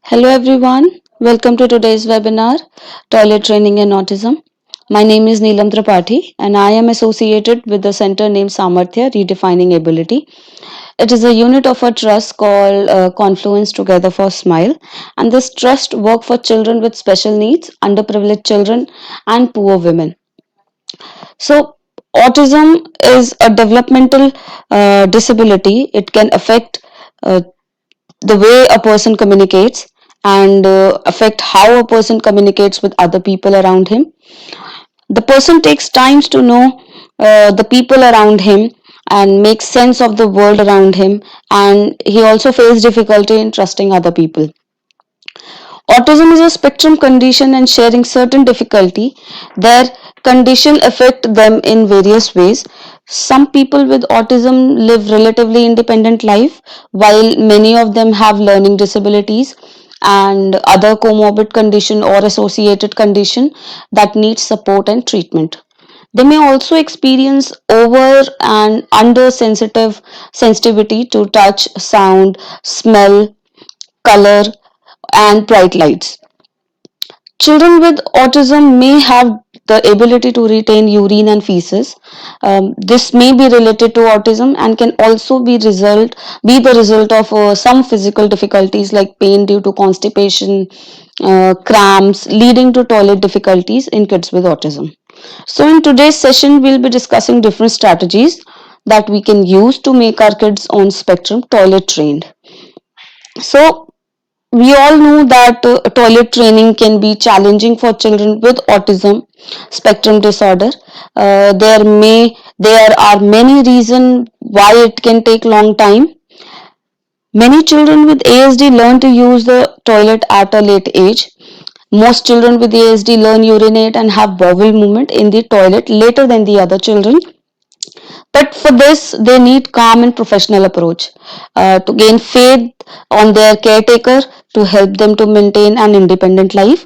Hello everyone, welcome to today's webinar, Toilet Training and Autism. My name is Neelam Tripathi and I am associated with the center named Samarthya Redefining Ability. It is a unit of a trust called Confluence Together for Smile, and this trust work for children with special needs, underprivileged children and poor women. So autism is a developmental disability. It can affect uh, the way a person communicates and affect how a person communicates with other people around him. The person takes times to know the people around him and make sense of the world around him, and he also faces difficulty in trusting other people. Autism is a spectrum condition, and sharing certain difficulty, their condition affect them in various ways. Some people with autism live relatively independent life, while many of them have learning disabilities and other comorbid condition or associated condition that need support and treatment. They may also experience over and under sensitivity to touch, sound, smell, color, and bright lights. Children with autism may have the ability to retain urine and feces. This may be related to autism and can also be the result of some physical difficulties like pain due to constipation, cramps, leading to toilet difficulties in kids with autism. So, in today's session, we'll be discussing different strategies that we can use to make our kids on spectrum toilet trained. So, we all know that toilet training can be challenging for children with autism spectrum disorder. There are many reasons why it can take long time. Many children with ASD learn to use the toilet at a late age. Most children with ASD learn urinate and have bowel movement in the toilet later than the other children. But for this, they need calm and professional approach to gain faith on their caretaker to help them to maintain an independent life.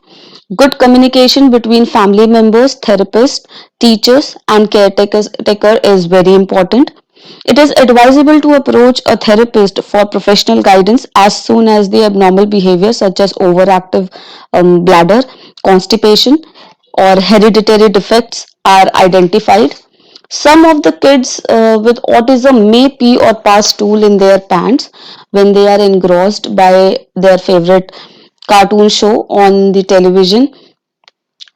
Good communication between family members, therapists, teachers, and caretaker is very important. It is advisable to approach a therapist for professional guidance as soon as the abnormal behavior such as overactive bladder, constipation, or hereditary defects are identified. Some of the kids with autism may pee or pass stool in their pants when they are engrossed by their favorite cartoon show on the television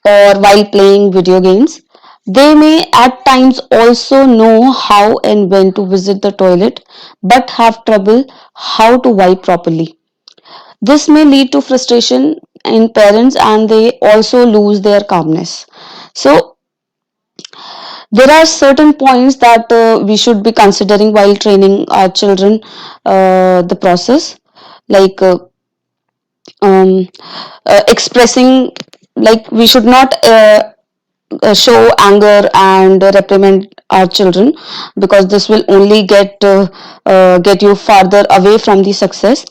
or while playing video games. They may at times also know how and when to visit the toilet but have trouble how to wipe properly. This may lead to frustration in parents and they also lose their calmness. So, there are certain points that we should be considering while training our children the process like um, expressing, like we should not show anger and reprimand our children because this will only get you farther away from the success.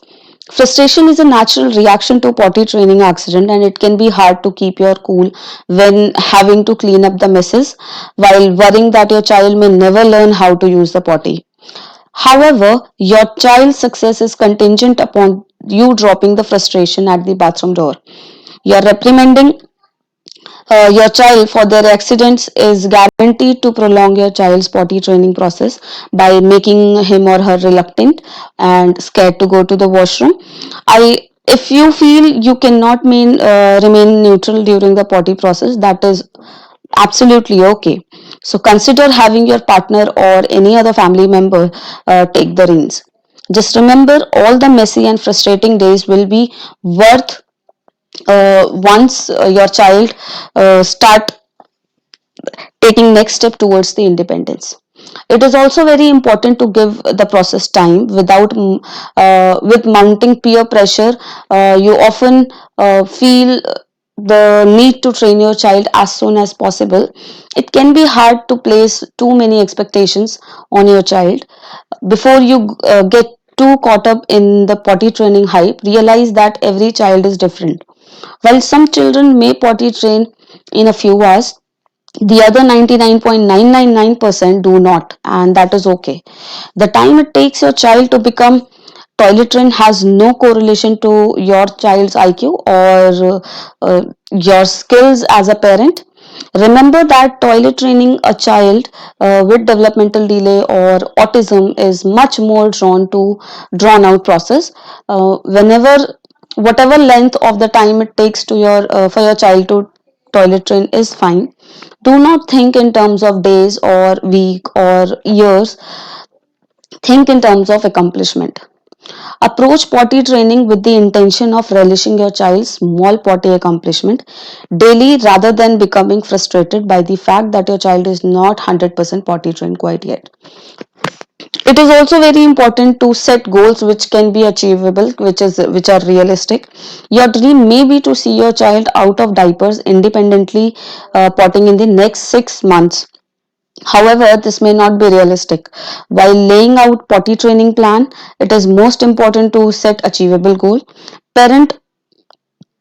Frustration is a natural reaction to potty training accident, and it can be hard to keep your cool when having to clean up the messes while worrying that your child may never learn how to use the potty. However, your child's success is contingent upon you dropping the frustration at the bathroom door. Your reprimanding your child for their accidents is guaranteed to prolong your child's potty training process by making him or her reluctant and scared to go to the washroom. If you feel you cannot remain neutral during the potty process, that is absolutely okay. So consider having your partner or any other family member take the reins. Just remember, all the messy and frustrating days will be worth once your child start taking next step towards the independence. It is also very important to give the process time without with mounting peer pressure. You often feel the need to train your child as soon as possible. It can be hard to place too many expectations on your child. Before you get too caught up in the potty training hype, realize that every child is different. While some children may potty train in a few hours, the other 99.999% do not, and that is okay. The time it takes your child to become Toilet train has no correlation to your child's IQ or your skills as a parent. Remember that toilet training a child with developmental delay or autism is much more drawn out process. Whenever whatever length of the time it takes to your for your child to toilet train is fine. Do not think in terms of days or week or years. Think in terms of accomplishment. Approach potty training with the intention of relishing your child's small potty accomplishment daily rather than becoming frustrated by the fact that your child is not 100% potty trained quite yet. It is also very important to set goals which can be achievable, which are realistic. Your dream may be to see your child out of diapers independently potting in the next 6 months. However, this may not be realistic. While laying out potty training plan, it is most important to set achievable goal. Parent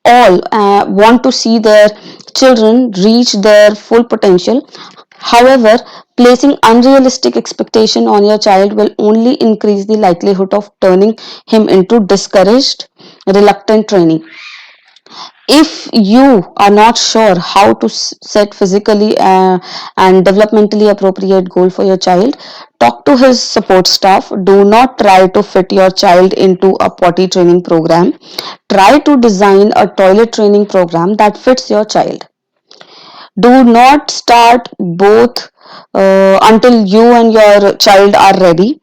all want to see their children reach their full potential. However, placing unrealistic expectation on your child will only increase the likelihood of turning him into discouraged, reluctant training. If you are not sure how to set physically and developmentally appropriate goal for your child, talk to his support staff. Do not try to fit your child into a potty training program. Try to design a toilet training program that fits your child. Do not start both until you and your child are ready.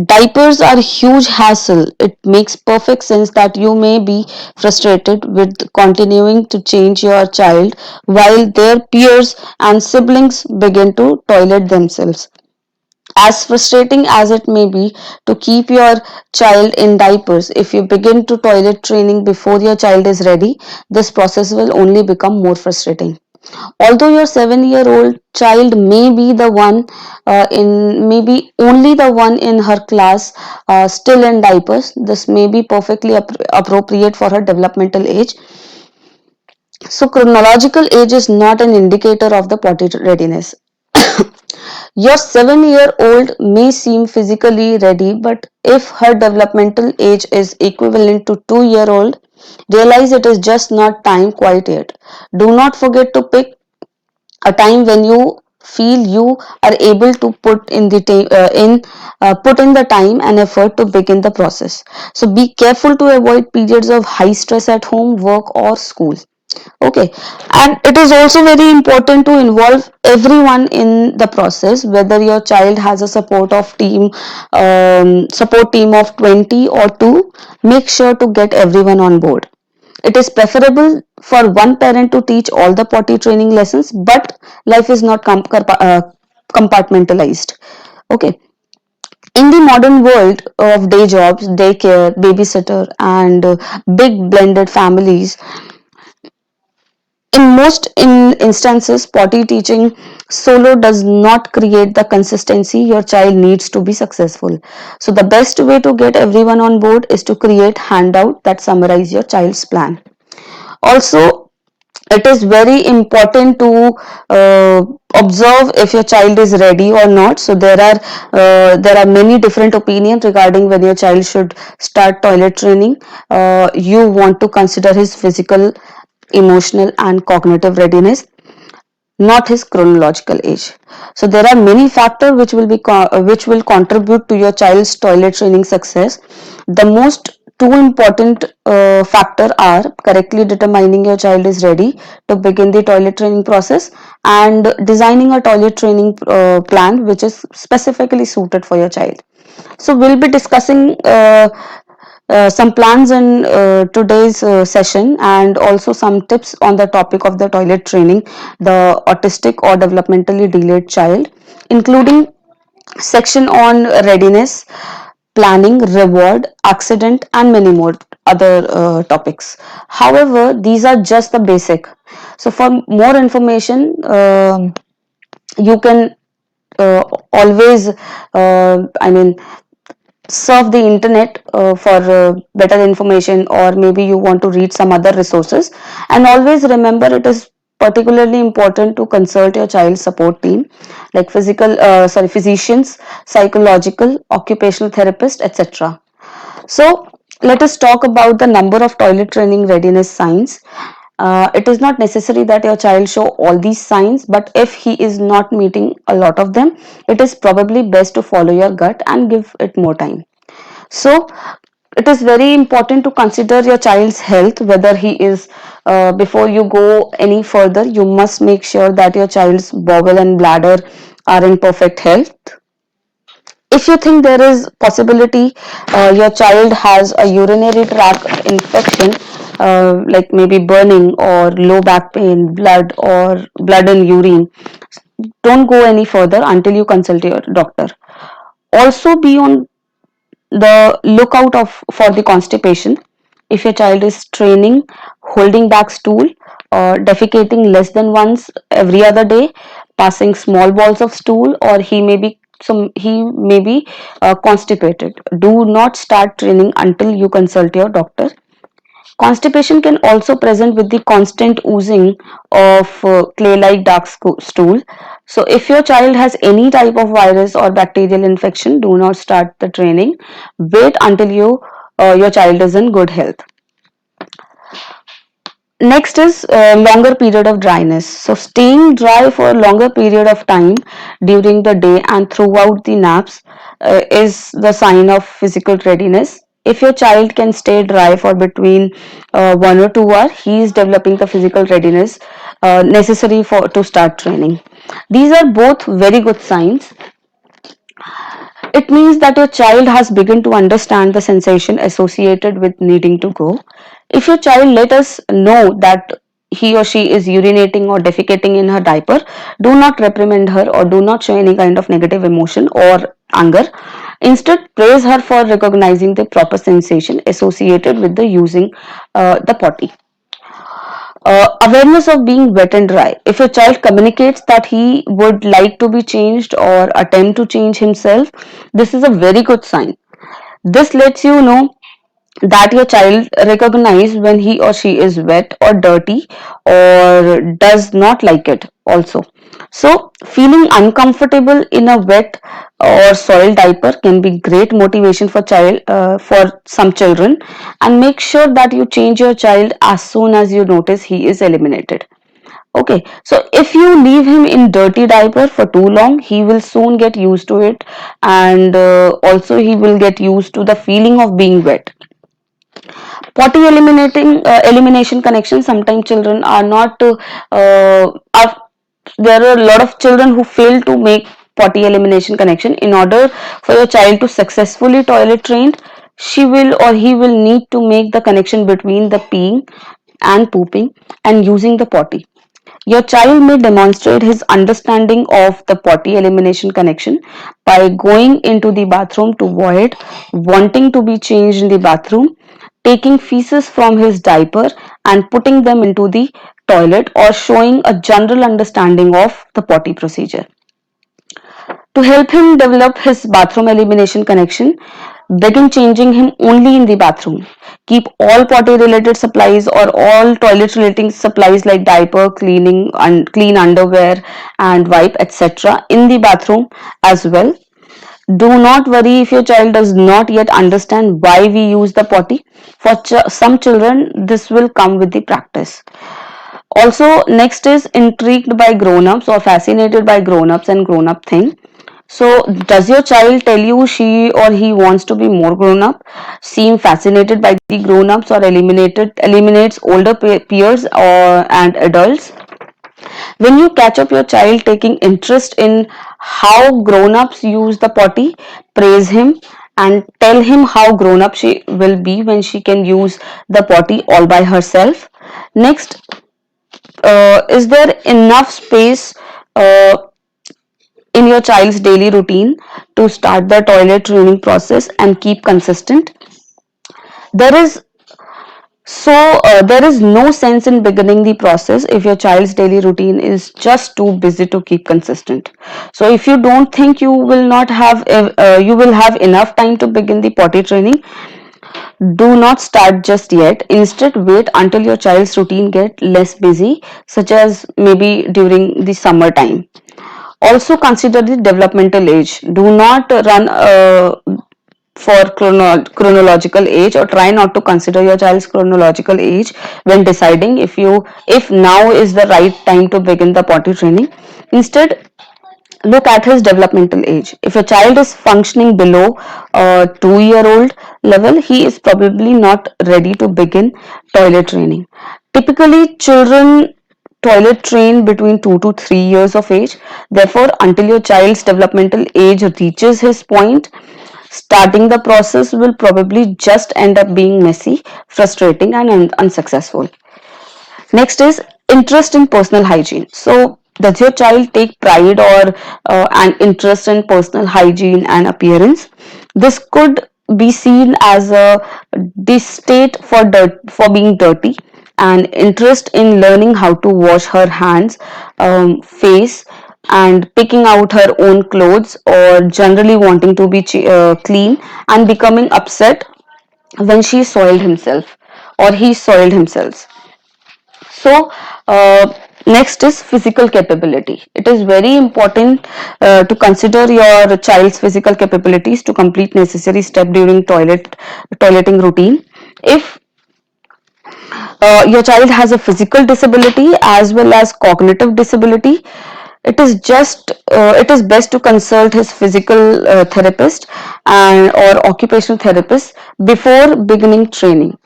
Diapers are a huge hassle. It makes perfect sense that you may be frustrated with continuing to change your child while their peers and siblings begin to toilet themselves. As frustrating as it may be to keep your child in diapers, if you begin to toilet training before your child is ready, this process will only become more frustrating. Although your 7-year-old child may be the one in maybe only the one in her class still in diapers, this may be perfectly appropriate for her developmental age. So chronological age is not an indicator of the potty readiness. Your 7-year-old may seem physically ready, but if her developmental age is equivalent to 2-year-old, realize it is just not time quite yet. Do not forget to pick a time when you feel you are able to put in the time and effort to begin the process. So be careful to avoid periods of high stress at home, work or school. Okay, and it is also very important to involve everyone in the process, whether your child has a support team of 20 or 2. Make sure to get everyone on board. It is preferable for one parent to teach all the potty training lessons, but life is not compartmentalized. Okay. In the modern world of day jobs, daycare, babysitter, and big blended families, in most instances, potty teaching solo does not create the consistency your child needs to be successful. So the best way to get everyone on board is to create handout that summarize your child's plan. Also, it is very important to observe if your child is ready or not. So there are many different opinions regarding when your child should start toilet training. You want to consider his physical, emotional and cognitive readiness, not his chronological age. So there are many factors which will contribute to your child's toilet training success. The most two important factor are correctly determining your child is ready to begin the toilet training process and designing a toilet training plan which is specifically suited for your child. So we'll be discussing some plans in today's session and also some tips on the topic of the toilet training, the autistic or developmentally delayed child, including section on readiness, planning, reward, accident, and many more other topics. However, these are just the basic. So, for more information, you can always, I mean, surf the internet for better information, or maybe you want to read some other resources. And always remember, it is particularly important to consult your child support team like physicians, psychological, occupational therapist, etc. So let us talk about the number of toilet training readiness signs. It is not necessary that your child show all these signs, but if he is not meeting a lot of them, it is probably best to follow your gut and give it more time. So it is very important to consider your child's health, whether he is, before you go any further, you must make sure that your child's bowel and bladder are in perfect health. If you think there is possibility your child has a urinary tract infection, like maybe burning or low back pain, blood or blood in urine, don't go any further until you consult your doctor. Also be on the lookout of for the constipation. If your child is straining, holding back stool, or defecating less than once every other day, passing small balls of stool, or he may be constipated, do not start training until you consult your doctor. Constipation can also present with the constant oozing of clay-like dark stool. So if your child has any type of virus or bacterial infection, do not start the training. Wait until your child is in good health. Next is longer period of dryness. So staying dry for a longer period of time during the day and throughout the naps is the sign of physical readiness. If your child can stay dry for between 1 or 2 hours, he is developing the physical readiness necessary for to start training. These are both very good signs. It means that your child has begun to understand the sensation associated with needing to go. If your child let us know that he or she is urinating or defecating in her diaper, do not reprimand her or do not show any kind of negative emotion or anger. Instead, praise her for recognizing the proper sensation associated with the using the potty. Awareness of being wet and dry. If your child communicates that he would like to be changed or attempt to change himself, this is a very good sign. This lets you know that your child recognize when he or she is wet or dirty or does not like it also. So feeling uncomfortable in a wet or soiled diaper can be great motivation for some children, and make sure that you change your child as soon as you notice he is eliminated. Okay, so if you leave him in dirty diaper for too long, he will soon get used to it, and also he will get used to the feeling of being wet. Potty elimination connection. Sometimes children are not are there are a lot of children who fail to make potty elimination connection. In order for your child to successfully toilet trained, she will or he will need to make the connection between the peeing and pooping and using the potty. Your child may demonstrate his understanding of the potty elimination connection by going into the bathroom to void, wanting to be changed in the bathroom, taking feces from his diaper and putting them into the toilet, or showing a general understanding of the potty procedure. To help him develop his bathroom elimination connection, begin changing him only in the bathroom. Keep all potty related supplies or all toilet related supplies like diaper, cleaning, clean underwear and wipe, etc. in the bathroom as well. Do not worry if your child does not yet understand why we use the potty. For some children, this will come with the practice. Also, next is intrigued by grown-ups or fascinated by grown-ups and grown-up thing. So, does your child tell you she or he wants to be more grown up, seem fascinated by the grown ups, or eliminates older peers or and adults? When you catch up your child taking interest in how grown ups use the potty, praise him and tell him how grown up she will be when she can use the potty all by herself. Next, is there enough space uh, in your child's daily routine to start the toilet training process and keep consistent? There is there is no sense in beginning the process if your child's daily routine is just too busy to keep consistent. So if you don't think you will not have you will have enough time to begin the potty training, do not start just yet. Instead, wait until your child's routine get less busy, such as maybe during the summer time. Also consider the developmental age. Do not run for chronological age, or try not to consider your child's chronological age when deciding if now is the right time to begin the potty training. Instead, look at his developmental age. If a child is functioning below a 2-year old level, he is probably not ready to begin toilet training. Typically, children toilet train between 2 to 3 years of age. Therefore, until your child's developmental age reaches his point, starting the process will probably just end up being messy, frustrating, and unsuccessful. Next is interest in personal hygiene. So, does your child take pride or an interest in personal hygiene and appearance? This could be seen as a distaste for being dirty, and interest in learning how to wash her hands, face, and picking out her own clothes, or generally wanting to be clean and becoming upset when she soiled himself or he soiled himself. So, next is physical capability. It is very important to consider your child's physical capabilities to complete necessary step during toileting routine. If your child has a physical disability as well as cognitive disability, it is best to consult his physical therapist and or occupational therapist before beginning training.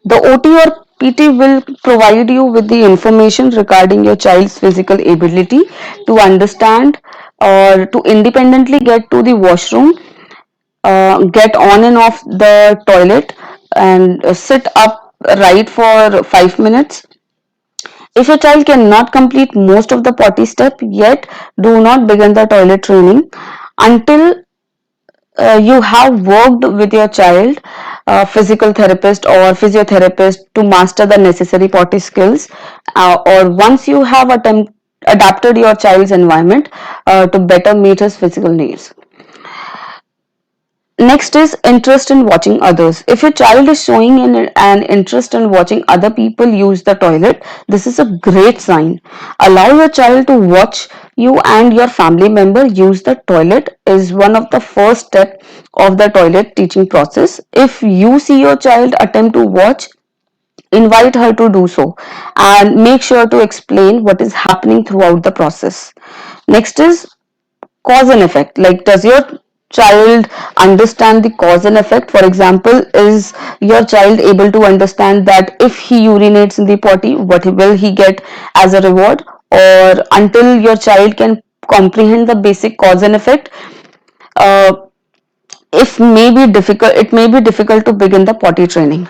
The OT or PT will provide you with the information regarding your child's physical ability to understand or to independently get to the washroom, get on and off the toilet, and sit up right for 5 minutes. If your child cannot complete most of the potty step yet, do not begin the toilet training until you have worked with your child, physical therapist or physiotherapist, to master the necessary potty skills, or once you have adapted your child's environment to better meet his physical needs. Next is interest in watching others. If your child is showing an interest in watching other people use the toilet, this is a great sign. Allow your child to watch you and your family member use the toilet is one of the first step of the toilet teaching process. If you see your child attempt to watch, invite her to do so and make sure to explain what is happening throughout the process. Next is cause and effect. Like, does your child understand the cause and effect? For example, is your child able to understand that if he urinates in the potty, what will he get as a reward? Or until your child can comprehend the basic cause and effect, uh, if may be difficult it may be difficult to begin the potty training.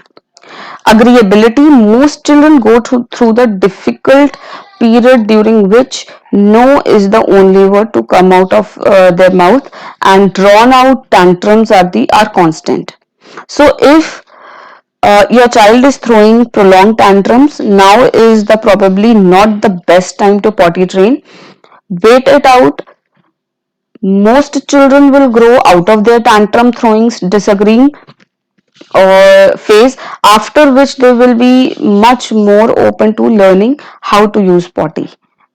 Agreeability. Most children go through the difficult period during which no is the only word to come out of their mouth, and drawn out tantrums are constant. So if your child is throwing prolonged tantrums, now is the probably not the best time to potty train. Wait it out. Most children will grow out of their tantrum throwing, disagreeing or phase, after which they will be much more open to learning how to use potty.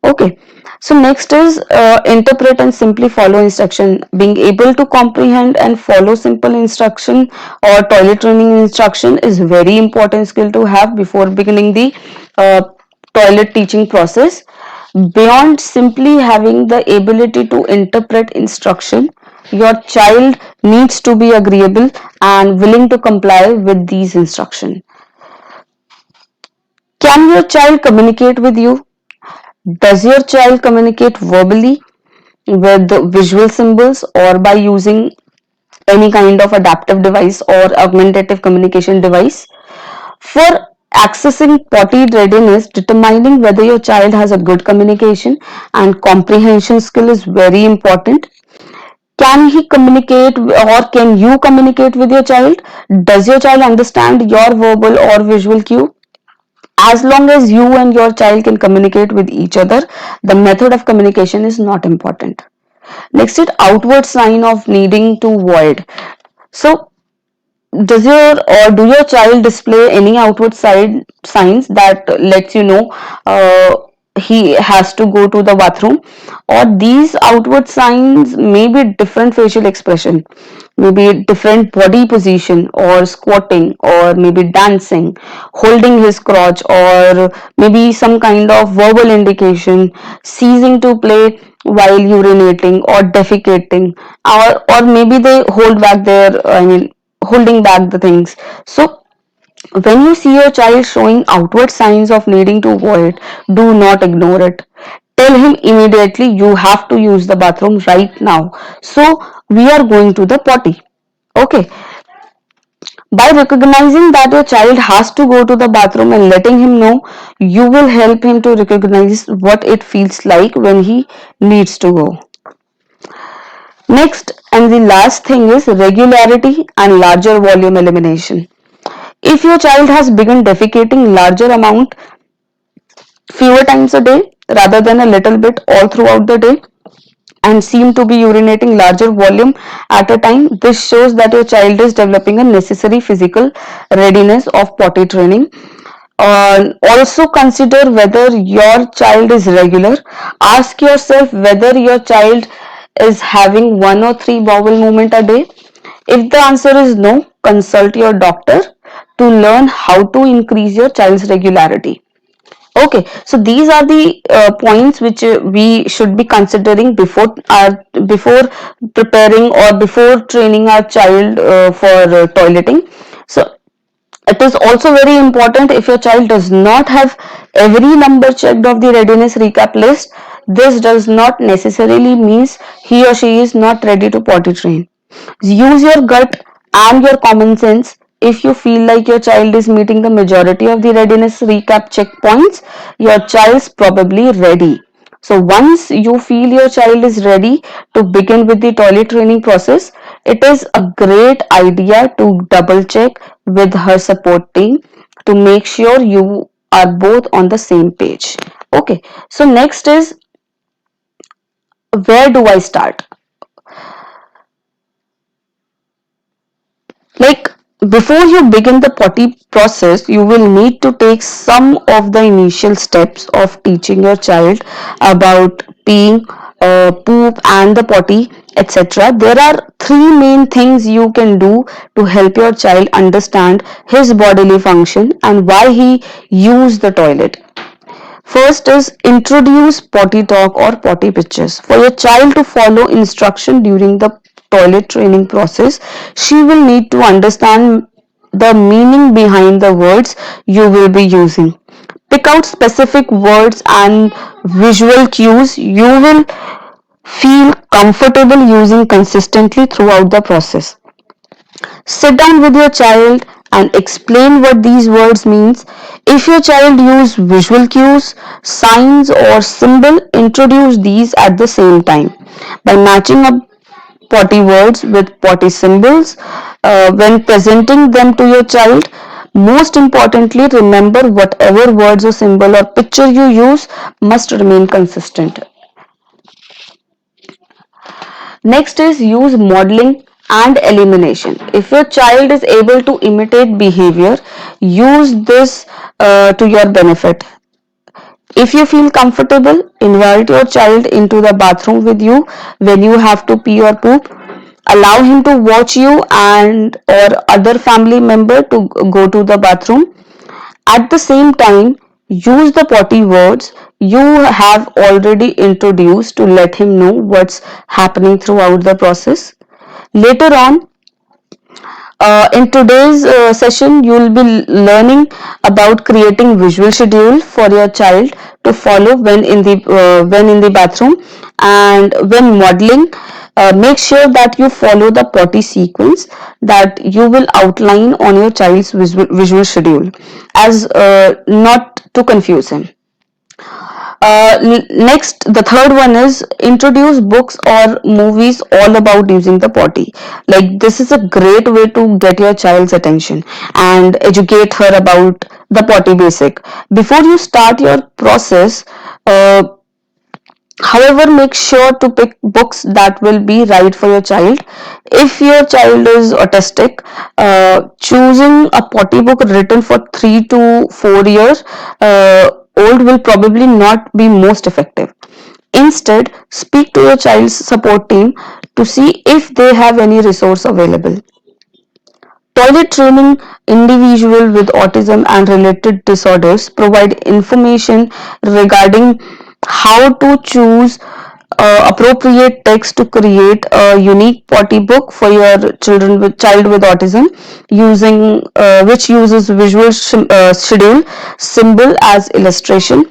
Okay, so next is interpret and simply follow instruction. Being able to comprehend and follow simple instruction or toilet training instruction is very important skill to have before beginning the uh, toilet teaching process. Beyond simply having the ability to interpret instruction, your child needs to be agreeable and willing to comply with these instructions. Can your child communicate with you? Does your child communicate verbally, with visual symbols, or by using any kind of adaptive device or augmentative communication device? For accessing potty readiness, determining whether your child has a good communication and comprehension skill is very important. Can he communicate, or can you communicate with your child? Does your child understand your verbal or visual cue? As long as you and your child can communicate with each other, the method of communication is not important. Next is outward sign of needing to void. So, does your or do your child display any outward side signs that lets you know uh, he has to go to the bathroom? Or these outward signs may be different facial expression. maybe different body position or squatting or maybe dancing, holding his crotch, or maybe some kind of verbal indication, ceasing to play while urinating or defecating, or maybe they hold back their, I mean, holding back the things. So when you see your child showing outward signs of needing to void, do not ignore it. Tell him immediately, you have to use the bathroom right now. So we are going to the potty. Okay. By recognizing that your child has to go to the bathroom and letting him know, you will help him to recognize what it feels like when he needs to go. Next and the last thing is regularity and larger volume elimination. If your child has begun defecating larger amount fewer times a day rather than a little bit all throughout the day and seem to be urinating larger volume at a time, this shows that your child is developing a necessary physical readiness of potty training. Also consider whether your child is regular. Ask yourself whether your child is having 1 or 3 bowel movement a day. If the answer is no, consult your doctor to learn how to increase your child's regularity. Okay, so these are the points which we should be considering before preparing or before training our child for toileting. So it is also very important, if your child does not have every number checked of the readiness recap list, this does not necessarily means he or she is not ready to potty train. Use your gut and your common sense. If you feel like your child is meeting the majority of the readiness recap checkpoints, your child is probably ready. So once you feel your child is ready to begin with the toilet training process, it is a great idea to double check with her support team to make sure you are both on the same page. Okay, so next is, where do I start? Like, before you begin the potty process, you will need to take some of the initial steps of teaching your child about peeing, poop, and the potty, etc. There are three main things you can do to help your child understand his bodily function and why he use the toilet. First is, introduce potty talk or potty pictures. For your child to follow instruction during the toilet training process, she will need to understand the meaning behind the words you will be using. Pick out specific words and visual cues you will feel comfortable using consistently throughout the process. Sit down with your child and explain what these words means. If your child use visual cues, signs or symbol, introduce these at the same time. By matching up potty words with potty symbols when presenting them to your child, most importantly, remember whatever words or symbol or picture you use must remain consistent. Next is, use modeling and elimination. If your child is able to imitate behavior, use this to your benefit. If you feel comfortable, invite your child into the bathroom with you when you have to pee or poop. Allow him to watch you and or other family member to go to the bathroom. At the same time, use the potty words you have already introduced to let him know what's happening throughout the process. Later on, in today's session, you will be learning about creating visual schedule for your child to follow when in the bathroom, and when modeling. Make sure that you follow the potty sequence that you will outline on your child's visual schedule, as not to confuse him. Next, the third one is, introduce books or movies all about using the potty. Like, this is a great way to get your child's attention and educate her about the potty basic. Before you start your process, however, make sure to pick books that will be right for your child. If your child is autistic, choosing a potty book written for 3 to 4 years old will probably not be most effective. Instead, speak to your child's support team to see if they have any resource available. Toilet training individuals with autism and related disorders provide information regarding how to choose appropriate text to create a unique potty book for your child with autism, using which uses visual schedule symbol as illustration.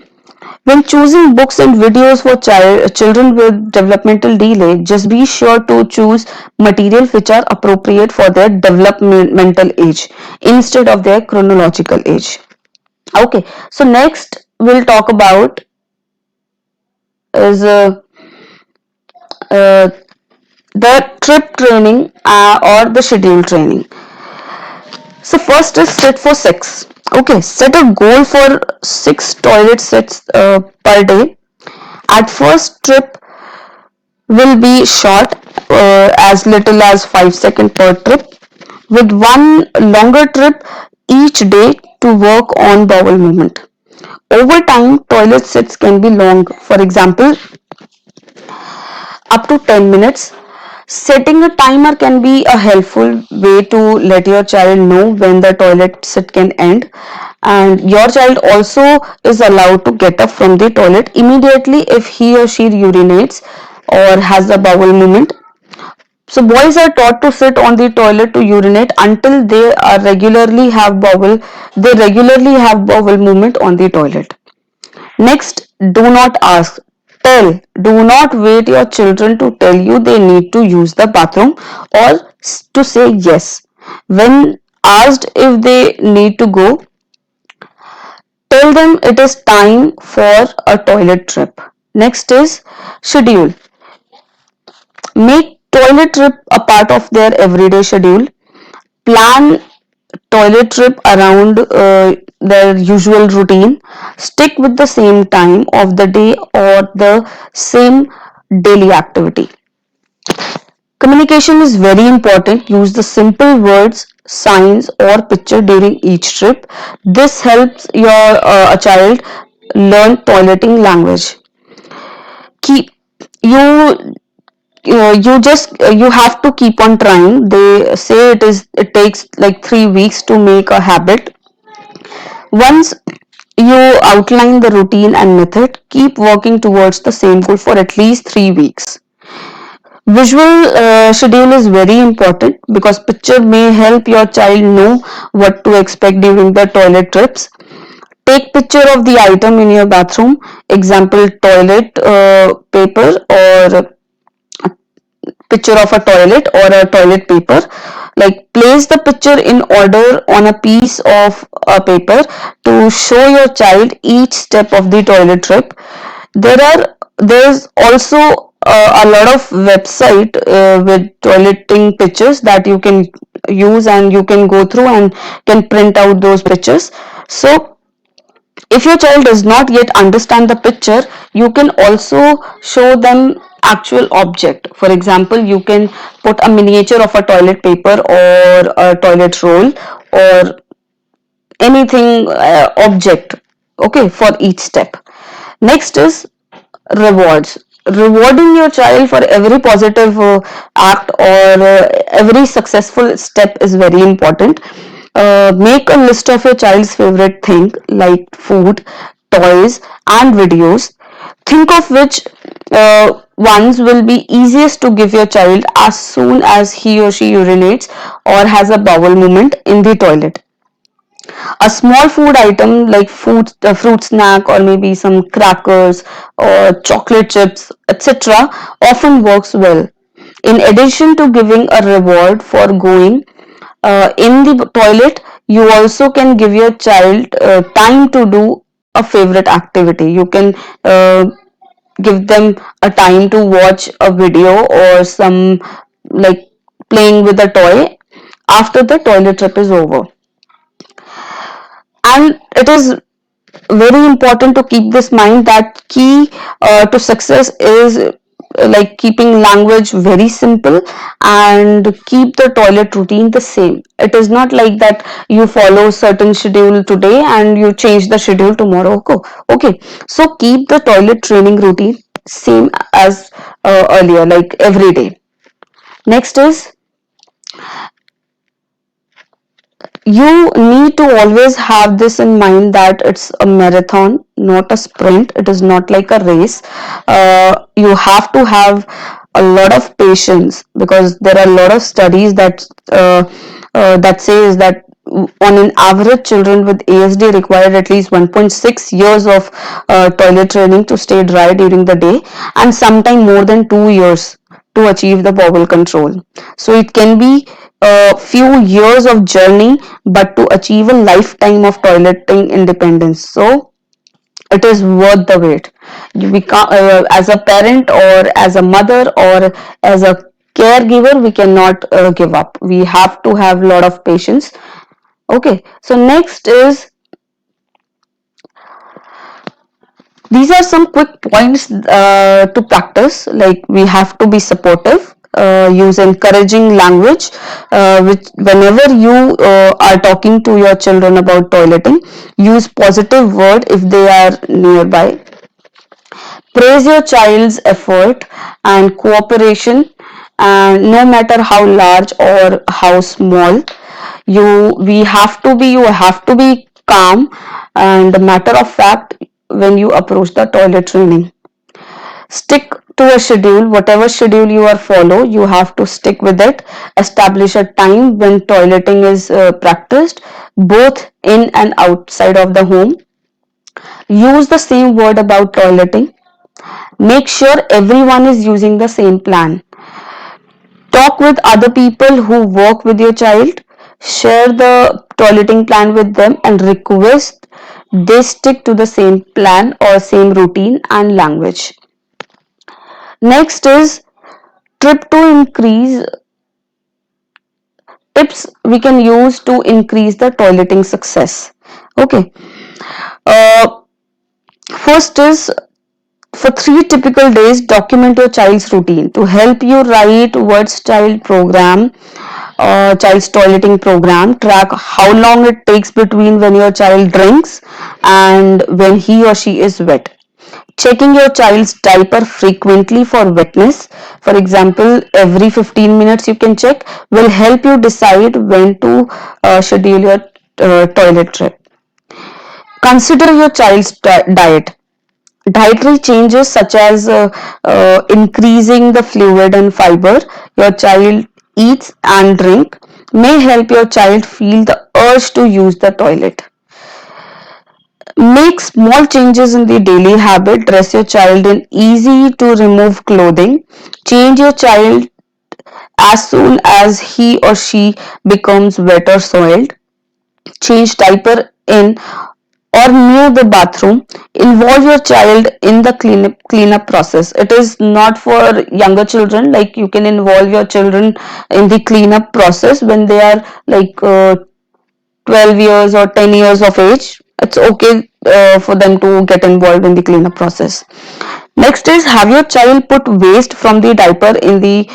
When choosing books and videos for children with developmental delay, just be sure to choose materials which are appropriate for their developmental age instead of their chronological age. Okay, so next we'll talk about is uh, the trip training or the schedule training. So first is sit for six. Okay, set a goal for 6 toilet sits per day. At first, trip will be short, as little as 5 seconds per trip, with one longer trip each day to work on bowel movement. Over time, toilet sits can be long, for example, up to 10 minutes. Setting a timer can be a helpful way to let your child know when the toilet sit can end, and your child also is allowed to get up from the toilet immediately if he or she urinates or has a bowel movement. So boys are taught to sit on the toilet to urinate until they regularly have bowel movement on the toilet. Next, do not ask. Tell. Do not wait your children to tell you they need to use the bathroom or to say yes. When asked if they need to go, tell them it is time for a toilet trip. Next is schedule. Make toilet trip a part of their everyday schedule. Plan toilet trip around their usual routine. Stick with the same time of the day or the same daily activity. Communication is very important. Use the simple words, signs, or picture during each trip. This helps your a child learn toileting language. Keep you you have to keep on trying. They say it takes like 3 weeks to make a habit. Once you outline the routine and method, keep working towards the same goal for at least 3 weeks. Visual schedule is very important because picture may help your child know what to expect during the toilet trips. Take picture of the item in your bathroom, example toilet paper or picture of a toilet or a toilet paper. Like place the picture in order on a piece of paper to show your child each step of the toilet trip. There's also a lot of website with toileting pictures that you can use, and you can go through and can print out those pictures. So if your child does not yet understand the picture, you can also show them actual object. For example, you can put a miniature of a toilet paper or a toilet roll or anything object, okay, for each step. Next is rewards. Rewarding your child for every positive act or every successful step is very important. Make a list of your child's favorite thing like food, toys, and videos. Think of which ones will be easiest to give your child as soon as he or she urinates or has a bowel movement in the toilet. A small food item like a fruit snack or maybe some crackers or chocolate chips, etc., often works well. In addition to giving a reward for going in the toilet, you also can give your child time to do a favorite activity. You can give them a time to watch a video or some like playing with a toy after the toilet trip is over. And it is very important to keep this mind that key to success is like keeping language very simple and keep the toilet routine the same. It is not like that you follow certain schedule today and you change the schedule tomorrow. Okay, so keep the toilet training routine same as earlier, like every day. Next is, you need to always have this in mind that it's a marathon, not a sprint. It is not like a race. You have to have a lot of patience, because there are a lot of studies that says that on an average, children with ASD require at least 1.6 years of toilet training to stay dry during the day, and sometimes more than 2 years to achieve the bowel control. So it can be a few years of journey, but to achieve a lifetime of toileting independence. So it is worth the wait. We can't, as a parent or as a mother or as a caregiver, we cannot give up. We have to have a lot of patience. Okay, so next is, these are some quick points to practice. Like, we have to be supportive, use encouraging language, which whenever you are talking to your children about toileting, use positive word if they are nearby. Praise your child's effort and cooperation, and no matter how large or how small. You have to be calm and matter of fact when you approach the toilet training. Stick to a schedule. Whatever schedule you are follow, you have to stick with it. Establish a time when toileting is practiced, both in and outside of the home. Use the same word about toileting. Make sure everyone is using the same plan. Talk with other people who work with your child. Share the toileting plan with them and request they stick to the same plan or same routine and language. Next is, trip to increase tips we can use to increase the toileting success. Okay. Uh, First is, for 3 typical days, document your child's routine. To help you write what's child's toileting program. Track how long it takes between when your child drinks and when he or she is wet. Checking your child's diaper frequently for wetness, for example, every 15 minutes you can check, will help you decide when to schedule your toilet trip. Consider your child's diet. Dietary changes such as increasing the fluid and fiber your child eats and drink may help your child feel the urge to use the toilet. Make small changes in the daily habit. Dress your child in easy to remove clothing. Change your child as soon as he or she becomes wet or soiled. Change diaper in or near the bathroom. Involve your child in the cleanup process. It is not for younger children. Like, you can involve your children in the cleanup process when they are like 12 years or 10 years of age. It's okay for them to get involved in the cleanup process. Next is, have your child put waste from the diaper in the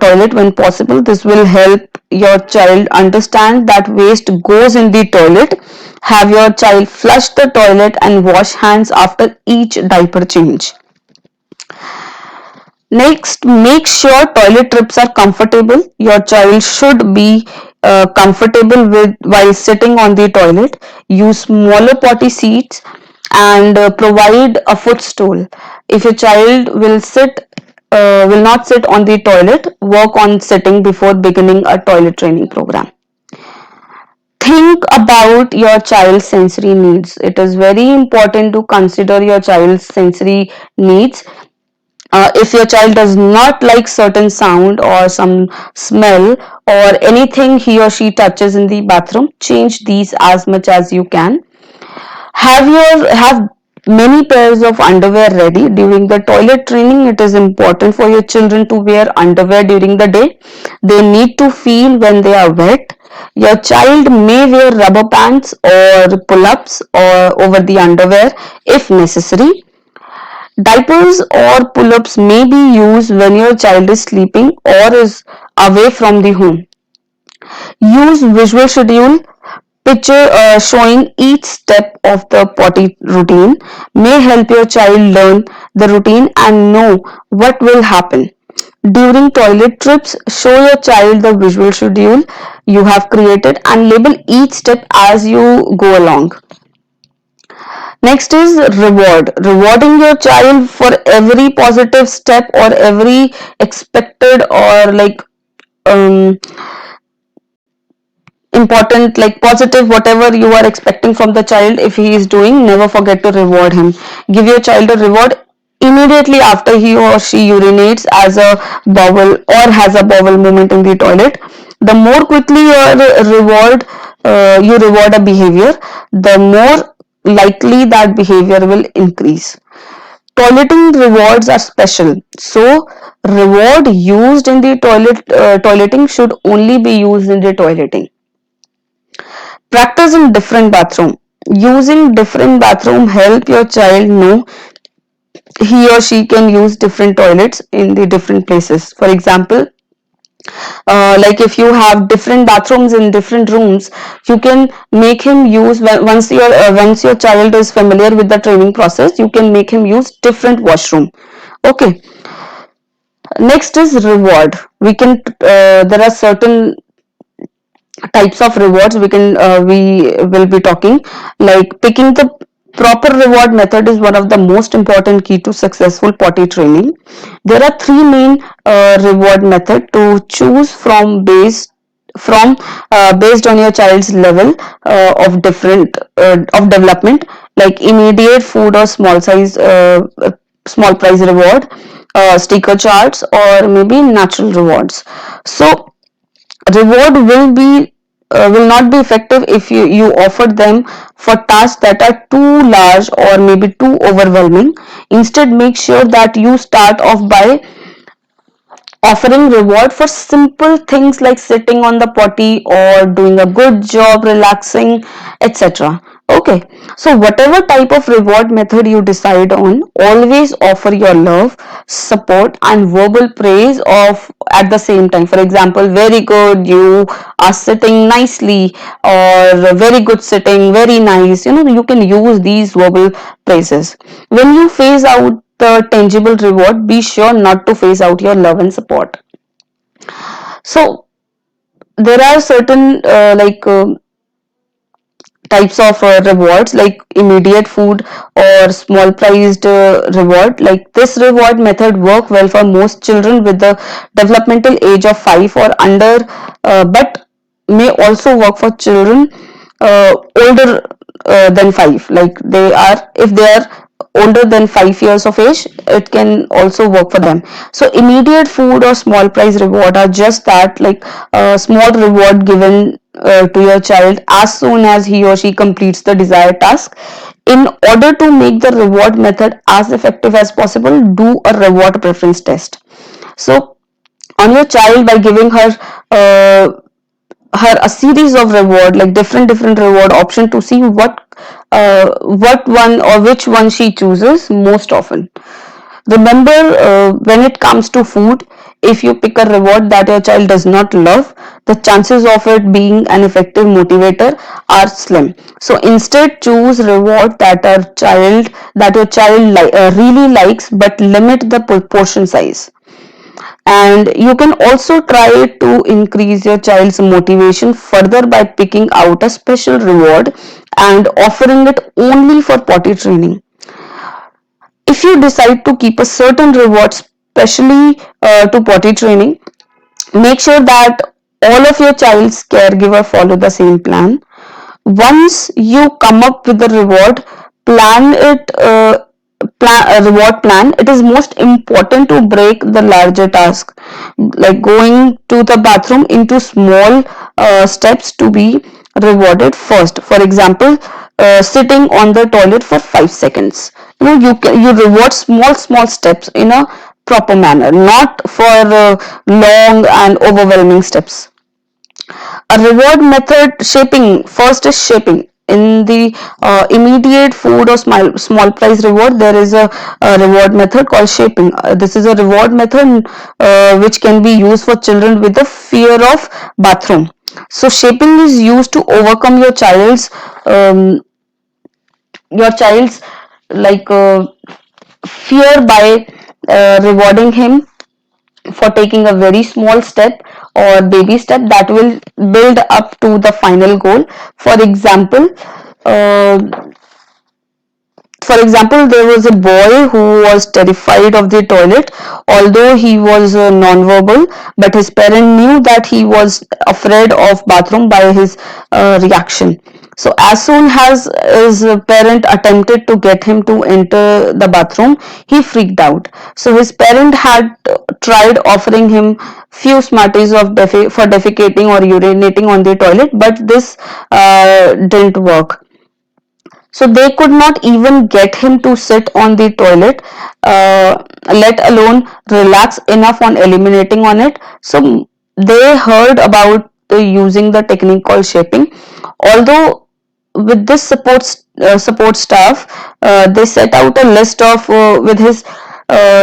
toilet when possible. This will help your child understand that waste goes in the toilet. Have your child flush the toilet and wash hands after each diaper change. Next, make sure toilet trips are comfortable. Your child should be comfortable with while sitting on the toilet. Use smaller potty seats and provide a footstool. If your child will not sit on the toilet, work on sitting before beginning a toilet training program. Think about your child's sensory needs. It is very important to consider your child's sensory needs. If your child does not like certain sound or some smell or anything he or she touches in the bathroom, change these as much as you can. Have many pairs of underwear ready during the toilet training. It is important for your children to wear underwear during the day. They need to feel when they are wet. Your child may wear rubber pants or pull-ups or over the underwear if necessary. Diapers or pull-ups may be used when your child is sleeping or is away from the home. Use visual schedule. Picture showing each step of the potty routine may help your child learn the routine and know what will happen. During toilet trips, show your child the visual schedule you have created and label each step as you go along. Next is reward. Rewarding your child for every positive step or every expected or um, important, like positive, whatever you are expecting from the child, if he is doing, never forget to reward him. Give your child a reward immediately after he or she urinates as a bowel or has a bowel movement in the toilet. The more quickly you reward a behavior, the more likely that behavior will increase. Toileting rewards are special, so reward used in the toileting should only be used in the toileting. Practice in different bathroom. Using different bathroom help your child know he or she can use different toilets in the different places. For example, like if you have different bathrooms in different rooms, you can make him use, once your child is familiar with the training process, you can make him use different washroom. Okay. Next is reward. We can there are certain types of rewards we will be talking, like picking the proper reward method is one of the most important key to successful potty training. There are three main reward method to choose based on your child's level of development, like immediate food or small prize reward, sticker charts, or maybe natural rewards. So reward will not be effective if you offer them for tasks that are too large or maybe too overwhelming. Instead, make sure that you start off by offering reward for simple things like sitting on the potty or doing a good job relaxing, etc. Okay, so whatever type of reward method you decide on, always offer your love, support and verbal praise of at the same time. For example, very good, you are sitting nicely, or very good sitting, very nice. You can use these verbal praises. When you phase out the tangible reward, be sure not to phase out your love and support. So there are certain types of rewards, like immediate food or small priced reward. Like this reward method work well for most children with the developmental age of 5 or under, but may also work for children older than 5, like if they are older than 5 years of age, it can also work for them. So immediate food or small price reward are just that, like a small reward given to your child as soon as he or she completes the desired task. In order to make the reward method as effective as possible, do a reward preference test. So on your child, by giving her a series of reward, like different reward option, to see what one or which one she chooses most often. Remember, when it comes to food, if you pick a reward that your child does not love, the chances of it being an effective motivator are slim. So instead, choose reward that your child really likes, but limit the portion size. And you can also try to increase your child's motivation further by picking out a special reward and offering it only for potty training. If you decide to keep a certain reward specially to potty training, make sure that all of your child's caregiver follow the same plan. Once you come up with the reward plan it reward plan, it is most important to break the larger task, like going to the bathroom, into small steps to be rewarded first. For example, sitting on the toilet for 5 seconds. You reward small steps in a proper manner, not for long and overwhelming steps. A reward method shaping. First is shaping. In the immediate food or small price reward, there is a reward method called shaping. This is a reward method which can be used for children with the fear of bathroom. So shaping is used to overcome um, your child's like fear by rewarding him for taking a very small step or baby step that will build up to the final goal. For example, uh, there was a boy who was terrified of the toilet, although he was non-verbal, but his parent knew that he was afraid of bathroom by his reaction. So as soon as his parent attempted to get him to enter the bathroom, he freaked out. So his parent had tried offering him few smarties of for defecating or urinating on the toilet, but this didn't work. So they could not even get him to sit on the toilet, let alone relax enough on eliminating on it. So they heard about using the technique called shaping. Although with this support staff, they set out a list of with his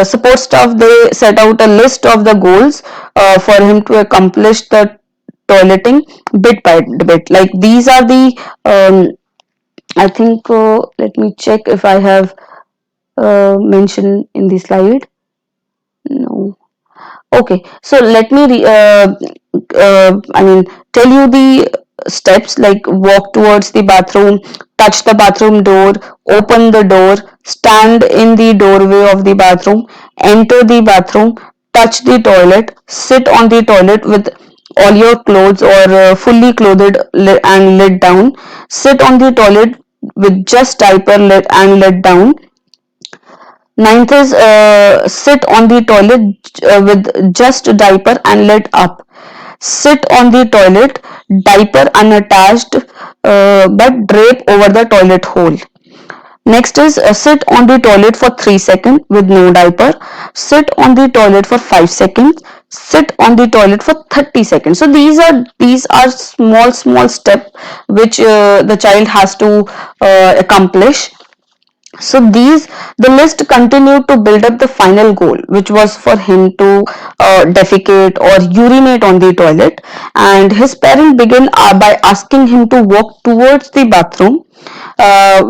support staff. They set out a list of the goals for him to accomplish the toileting bit by bit. Like these are the I think let me check if I have mentioned in the slide. No. Okay, so let me tell you the steps like walk towards the bathroom, touch the bathroom door, open the door, stand in the doorway of the bathroom, enter the bathroom, touch the toilet, sit on the toilet with all your clothes or fully clothed and lid down, sit on the toilet with just diaper lid and lid down. Ninth is sit on the toilet with just diaper and lid up. Sit on the toilet, diaper unattached, but drape over the toilet hole. Next is sit on the toilet for 3 seconds with no diaper. Sit on the toilet for 5 seconds. Sit on the toilet for 30 seconds. So these are small steps which the child has to accomplish. So the list continued to build up the final goal, which was for him to defecate or urinate on the toilet. And his parent began by asking him to walk towards the bathroom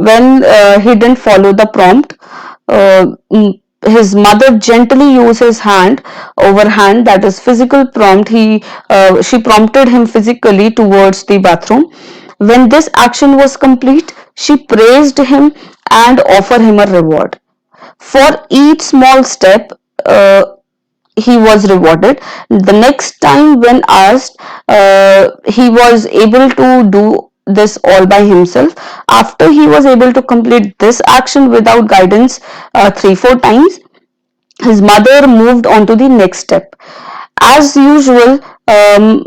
when he didn't follow the prompt. His mother gently used his hand over hand, that is physical prompt. She prompted him physically towards the bathroom. When this action was complete, she praised him and offered him a reward. For each small step, he was rewarded. The next time, when asked, he was able to do this all by himself. After he was able to complete this action without guidance 3-4 times, his mother moved on to the next step. As usual,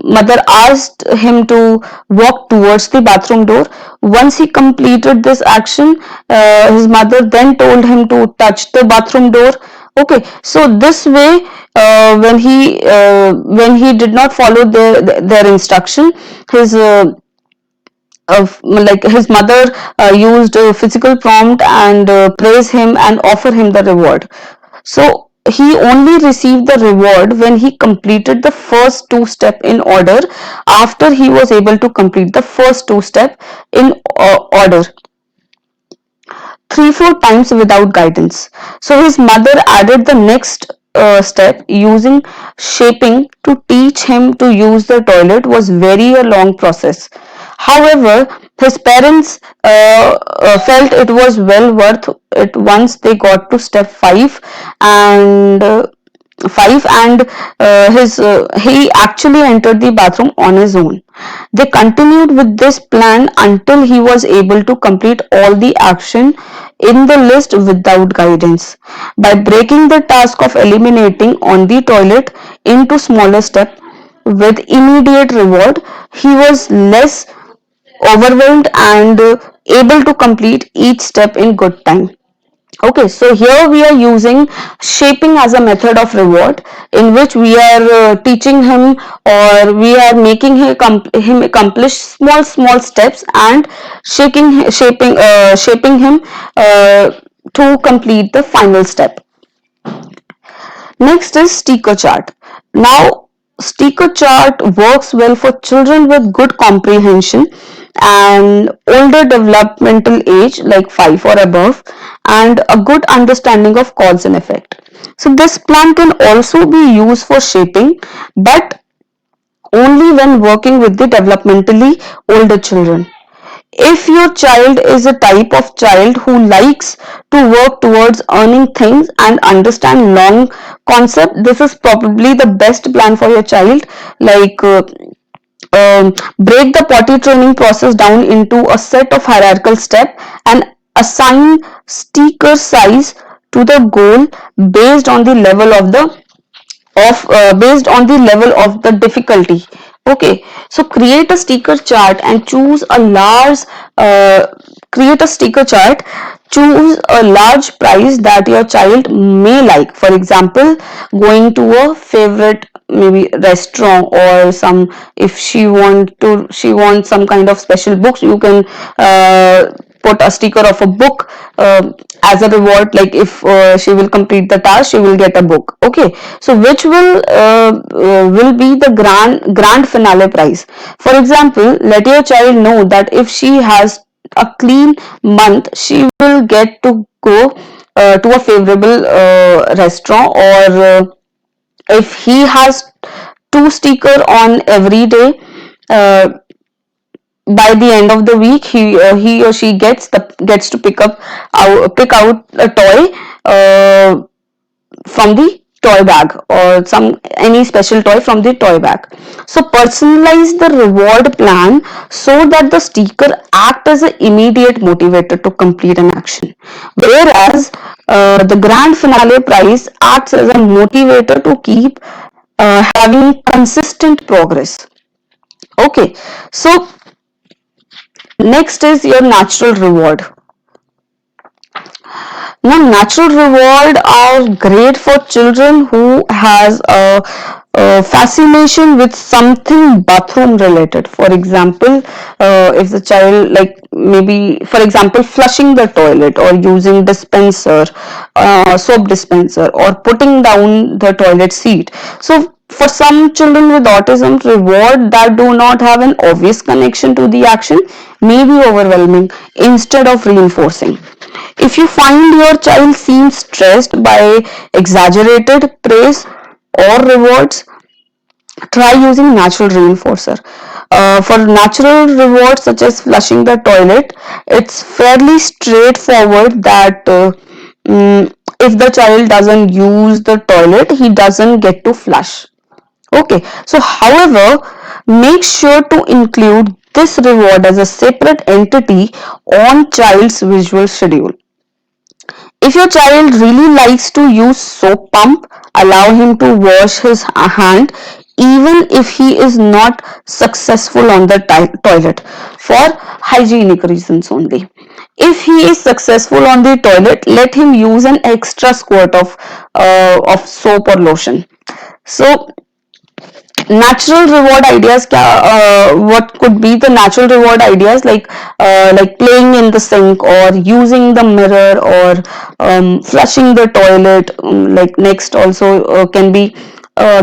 mother asked him to walk towards the bathroom door. Once he completed this action, his mother then told him to touch the bathroom door. Okay, so this way, when he did not follow their instruction, his like his mother used physical prompt and praise him and offer him the reward. So he only received the reward when he completed the first two step in order. After he was able to complete the first two step in order 3-4 times without guidance. So his mother added the next step using shaping to teach him to use the toilet was very a long process. However, his parents felt it was well worth it once they got to step 5 and 5 and his he actually entered the bathroom on his own. They continued with this plan until he was able to complete all the action in the list without guidance. By breaking the task of eliminating on the toilet into smaller steps with immediate reward, he was less overwhelmed and able to complete each step in good time. Okay, so here we are using shaping as a method of reward in which we are teaching him or we are making him accomplish small steps and shaping him to complete the final step. Next is sticker chart. Now sticker chart works well for children with good comprehension and older developmental age like 5 or above, and a good understanding of cause and effect. So this plan can also be used for shaping, but only when working with the developmentally older children. If your child is a type of child who likes to work towards earning things and understand long concept, this is probably the best plan for your child. Like break the potty training process down into a set of hierarchical steps and assign sticker size to the goal based on the level of the difficulty. Okay, so create a sticker chart and choose a large uh, create a sticker chart choose a large prize that your child may like. For example, going to a favorite maybe restaurant, or some, if she wants some kind of special books, you can put a sticker of a book as a reward. Like if she will complete the task, she will get a book. Okay, so which will be the grand finale prize. For example, let your child know that if she has a clean month, she will get to go to a favorable restaurant, or if he has two sticker on every day, uh, by the end of the week, he or she gets to pick out a toy from the toy bag, or some any special toy from the toy bag. So personalize the reward plan so that the sticker act as an immediate motivator to complete an action, whereas the grand finale prize acts as a motivator to keep having consistent progress. Okay, so next is your natural reward. Now, natural reward are great for children who has a fascination with something bathroom related. For example, if the child, like maybe for example flushing the toilet, or using dispenser, soap dispenser, or putting down the toilet seat. So for some children with autism, reward that do not have an obvious connection to the action may be overwhelming instead of reinforcing. If you find your child seems stressed by exaggerated praise or rewards, try using natural reinforcer. For natural rewards such as flushing the toilet, it's fairly straightforward that if the child doesn't use the toilet, he doesn't get to flush. Okay, so however, make sure to include this reward as a separate entity on child's visual schedule. If your child really likes to use soap pump, allow him to wash his hand even if he is not successful on the toilet for hygienic reasons only. If he is successful on the toilet, let him use an extra squirt of soap or lotion. So natural reward ideas, what could be the natural reward ideas, like playing in the sink, or using the mirror, or flushing the toilet. Like next also can be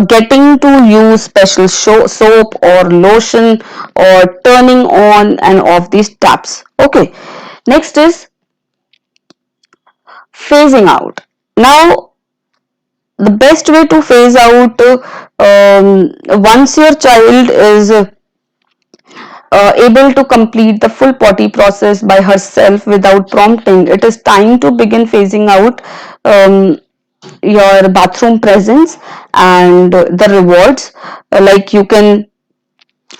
getting to use special soap or lotion, or turning on and off these taps. Okay, next is phasing out. Now the best way to phase out, once your child is able to complete the full potty process by herself without prompting, it is time to begin phasing out your bathroom presence and the rewards. Like you can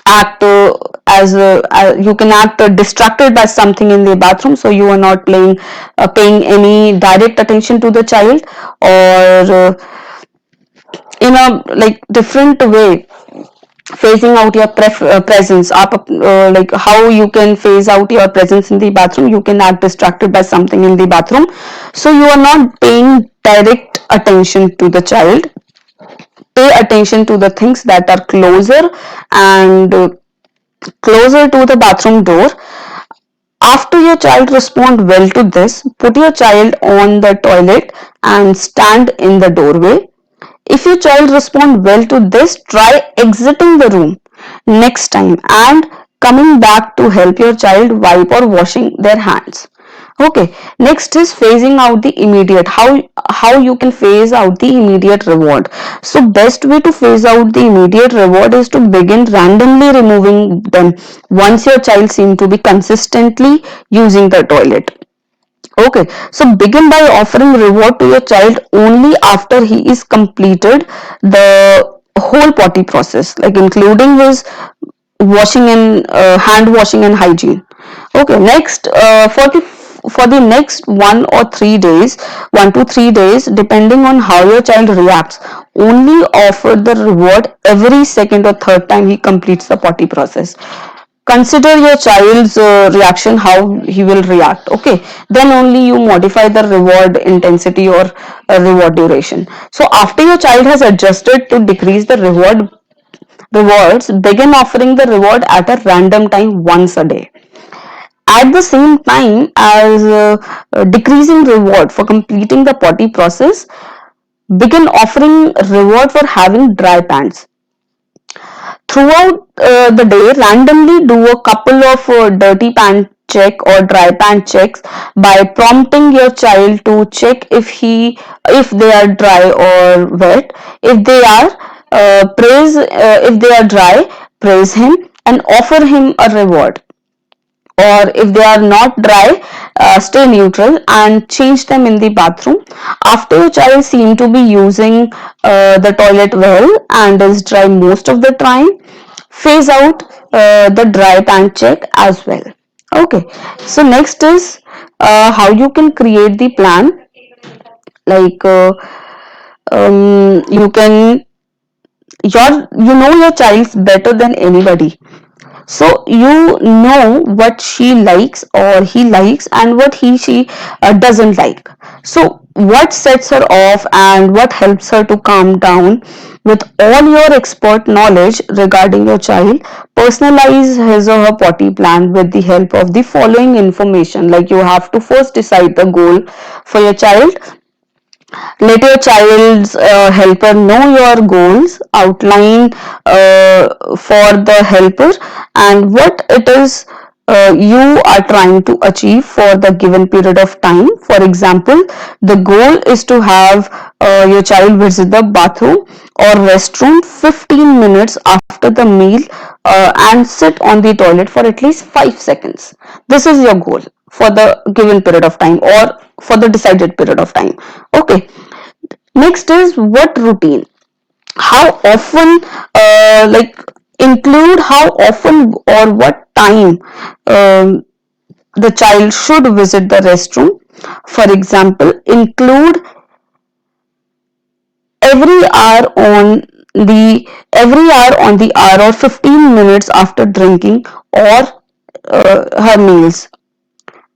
act you can act distracted by something in the bathroom, so you are not paying any direct attention to the child, or in a like different way, phasing out your presence up, like how you can phase out your presence in the bathroom. You can act distracted by something in the bathroom, so you are not paying direct attention to the child. Pay attention to the things that are closer and closer to the bathroom door. After your child respond well to this, put your child on the toilet and stand in the doorway. If your child responds well to this, try exiting the room next time and coming back to help your child wipe or washing their hands. Okay, next is phasing out the immediate. How you can phase out the immediate reward. So best way to phase out the immediate reward is to begin randomly removing them once your child seems to be consistently using the toilet. Okay, so begin by offering reward to your child only after he is completed the whole potty process, like including his washing and hand washing and hygiene. Okay, next for the next 1 or 3 days, 1 to 3 days, depending on how your child reacts, only offer the reward every second or third time he completes the potty process. Consider your child's reaction, how he will react. Okay, then only you modify the reward intensity or reward duration. So after your child has adjusted to decrease the rewards, begin offering the reward at a random time once a day. At the same time as decreasing reward for completing the potty process, begin offering reward for having dry pants. Throughout the day, randomly do a couple of dirty pant check or dry pant checks by prompting your child to check if they are dry or wet. If they are praise if they are dry, praise him and offer him a reward. Or if they are not dry, stay neutral and change them in the bathroom. After your child seems to be using the toilet well and is dry most of the time, phase out the dry pant check as well. Okay, so next is how you can create the plan. Like you can you know your child's better than anybody, so you know what she likes or he likes and what he she doesn't like. So what sets her off and what helps her to calm down. With all your expert knowledge regarding your child, personalize his or her potty plan with the help of the following information. Like you have to first decide the goal for your child. Let your child's helper know your goals, outline for the helper and what it is you are trying to achieve for the given period of time. For example, the goal is to have your child visit the bathroom or restroom 15 minutes after the meal and sit on the toilet for at least 5 seconds. This is your goal for the given period of time or for the decided period of time. Okay, next is what routine. How often, like include how often or what time the child should visit the restroom. For example, include every hour on the hour or 15 minutes after drinking or her meals.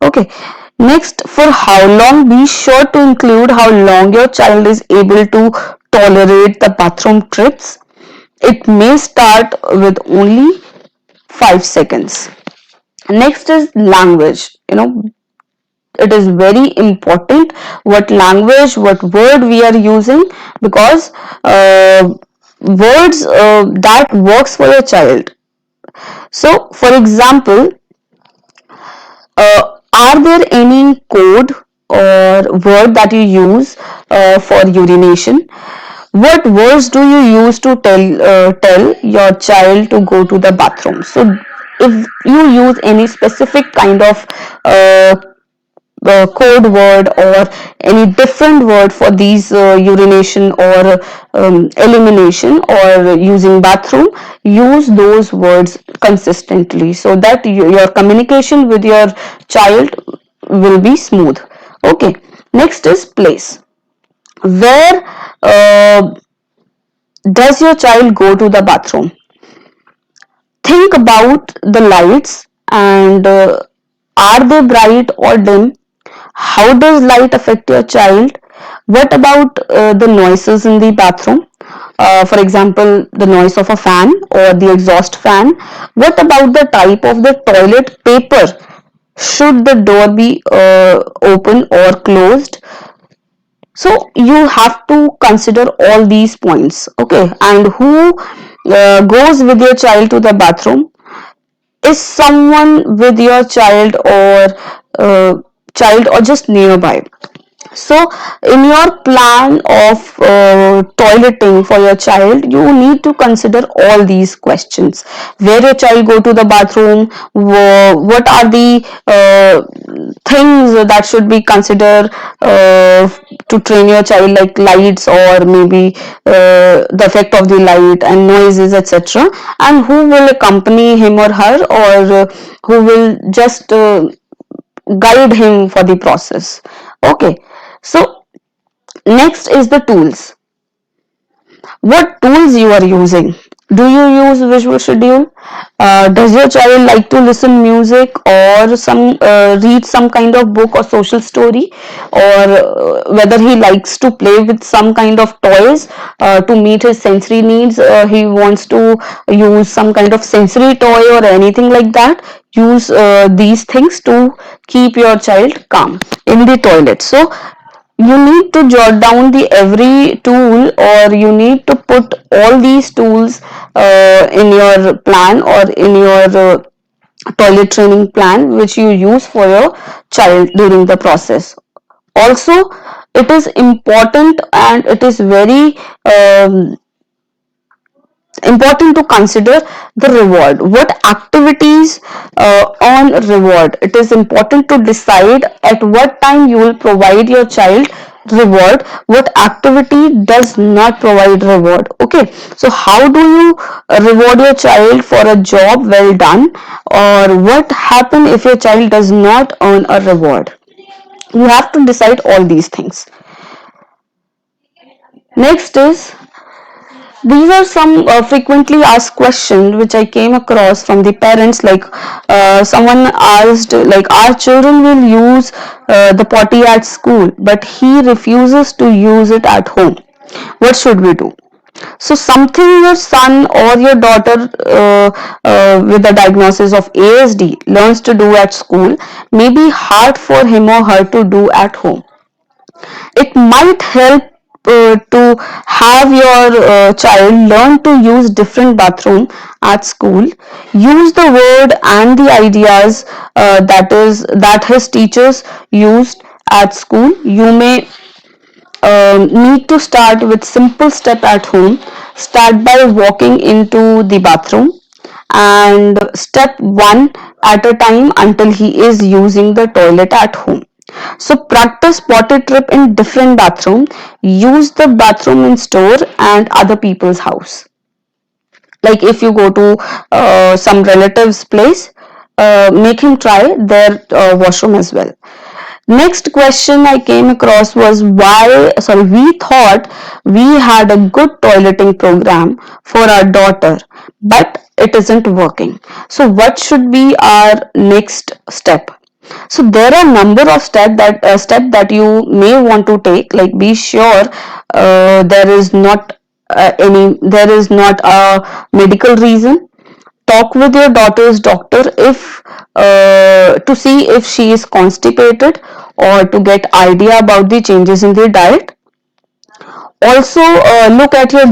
Okay, next, for how long, be sure to include how long your child is able to tolerate the bathroom trips. It may start with only 5 seconds. Next is language. It is very important what language, what word we are using, because words that works for your child. So for example, are there any code or word that you use for urination? What words do you use to tell your child to go to the bathroom? So if you use any specific kind of code word or any different word for these urination or elimination or using bathroom, use those words consistently so that your communication with your child will be smooth. Okay, next is place. Where does your child go to the bathroom? Think about the lights and are they bright or dim? How does light affect your child? What about the noises in the bathroom? For example, the noise of a fan or the exhaust fan. What about the type of the toilet paper? Should the door be open or closed? So you have to consider all these points. Okay, and who goes with your child to the bathroom? Is someone with your uh, child or just nearby? So in your plan of toileting for your child, you need to consider all these questions: where your child go to the bathroom, what are the things that should be considered to train your child, like lights, or maybe the effect of the light and noises, etc., and who will accompany him or her, or who will just guide him for the process. Okay, so next is the tools. What tools you are using? Do you use visual schedule? Does your child like to listen music, or some read some kind of book or social story, or whether he likes to play with some kind of toys to meet his sensory needs? He wants to use some kind of sensory toy or anything like that. Use these things to keep your child calm in the toilet. So you need to jot down the every tool, or you need to put all these tools in your plan, or in your toilet training plan, which you use for your child during the process. Also, it is important, and it is very important to consider the reward. What activities on reward? It is important to decide at what time you will provide your child reward, what activity does not provide reward. Okay, so how do you reward your child for a job well done, or what happen if your child does not earn a reward? You have to decide all these things. Next is, these are some frequently asked questions which I came across from the parents. Like someone asked, like, our children will use the potty at school, but he refuses to use it at home. What should we do? So something your son or your daughter with a diagnosis of ASD learns to do at school may be hard for him or her to do at home. It might help to have your child learn to use different bathroom at school. Use the word and the ideas that his teachers used at school. You may need to start with simple step at home. Start by walking into the bathroom, and step one at a time until he is using the toilet at home. So practice potty trip in different bathroom. Use the bathroom in store and other people's house. Like if you go to some relatives place, make him try their washroom as well. Next question I came across was, we thought we had a good toileting program for our daughter, but it isn't working. So what should be our next step? So there are number of step that you may want to take. Like, be sure there is not a medical reason. Talk with your daughter's doctor if to see if she is constipated, or to get idea about the changes in the diet. Also look at your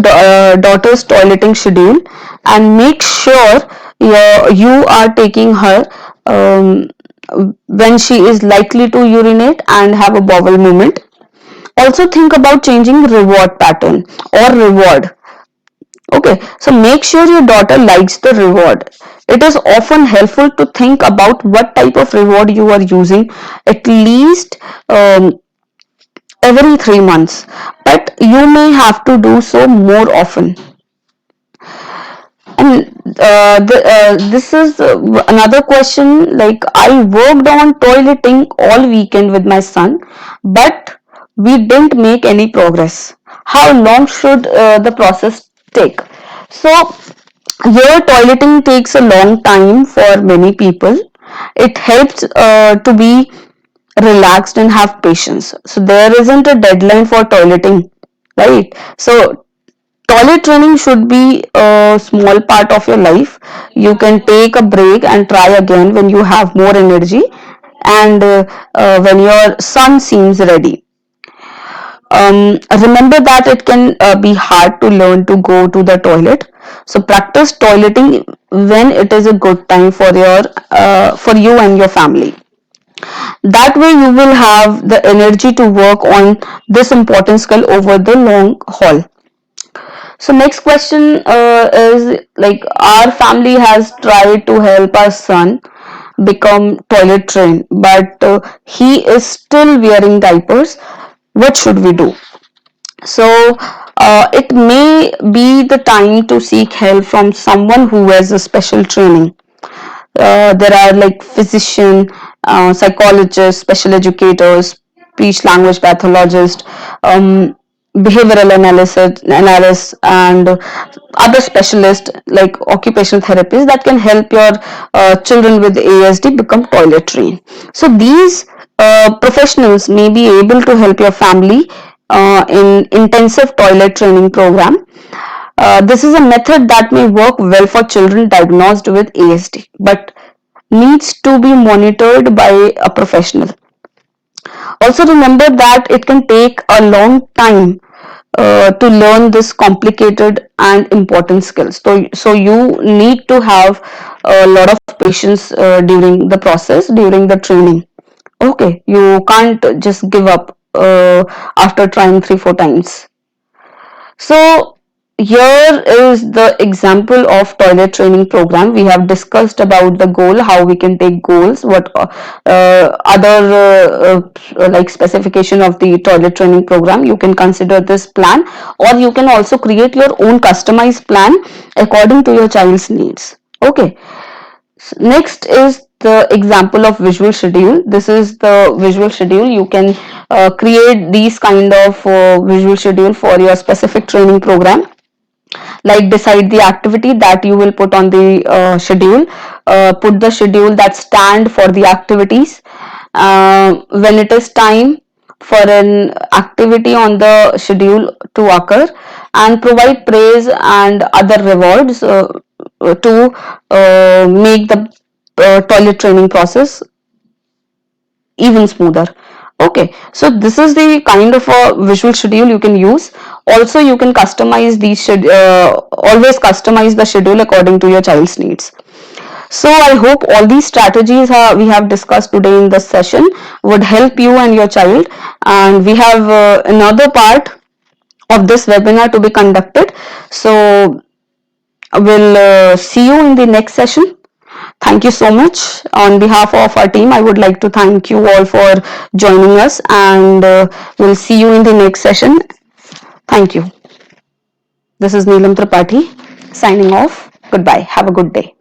daughter's toileting schedule, and make sure you are taking her when she is likely to urinate and have a bowel movement. Also think about changing reward pattern or reward. Okay, so make sure your daughter likes the reward. It is often helpful to think about what type of reward you are using at least every 3 months, but you may have to do so more often. And this is another question. Like, I worked on toileting all weekend with my son, but we didn't make any progress. How long should the process take? So, your toileting takes a long time for many people. It helps to be relaxed and have patience. So, there isn't a deadline for toileting, right? So, toilet training should be a small part of your life. You can take a break and try again when you have more energy, and when your son seems ready. Remember that it can be hard to learn to go to the toilet. So practice toileting when it is a good time for you and your family. That way you will have the energy to work on this important skill over the long haul. So next question is like, our family has tried to help our son become toilet trained, but he is still wearing diapers. What should we do? So it may be the time to seek help from someone who has a special training. There are like physician, psychologists, special educators, speech language pathologists, behavioral analysts, and other specialists like occupational therapists that can help your children with ASD become toilet trained. So these professionals may be able to help your family in intensive toilet training program. This is a method that may work well for children diagnosed with ASD, but needs to be monitored by a professional. Also remember that it can take a long time to learn this complicated and important skills. So you need to have a lot of patience during the process, during the training. Okay, you can't just give up after trying 3-4 times. So here is the example of toilet training program. We have discussed about the goal, how we can take goals, what other like specification of the toilet training program. You can consider this plan, or you can also create your own customized plan according to your child's needs. Okay. Next is the example of visual schedule. This is the visual schedule. You can create these kind of visual schedule for your specific training program. Like, decide the activity that you will put on the schedule. Put the schedule that stand for the activities. When it is time for an activity on the schedule to occur, and provide praise and other rewards to make the toilet training process even smoother. Okay, so this is the kind of a visual schedule you can use. Also, you can customize these always customize the schedule according to your child's needs. So I hope all these strategies we have discussed today in this session would help you and your child, and we have another part of this webinar to be conducted. So we'll see you in the next session. Thank you so much. On behalf of our team, I would like to thank you all for joining us, and we'll see you in the next session. Thank you. This is Neelam Tripathi signing off. Goodbye. Have a good day.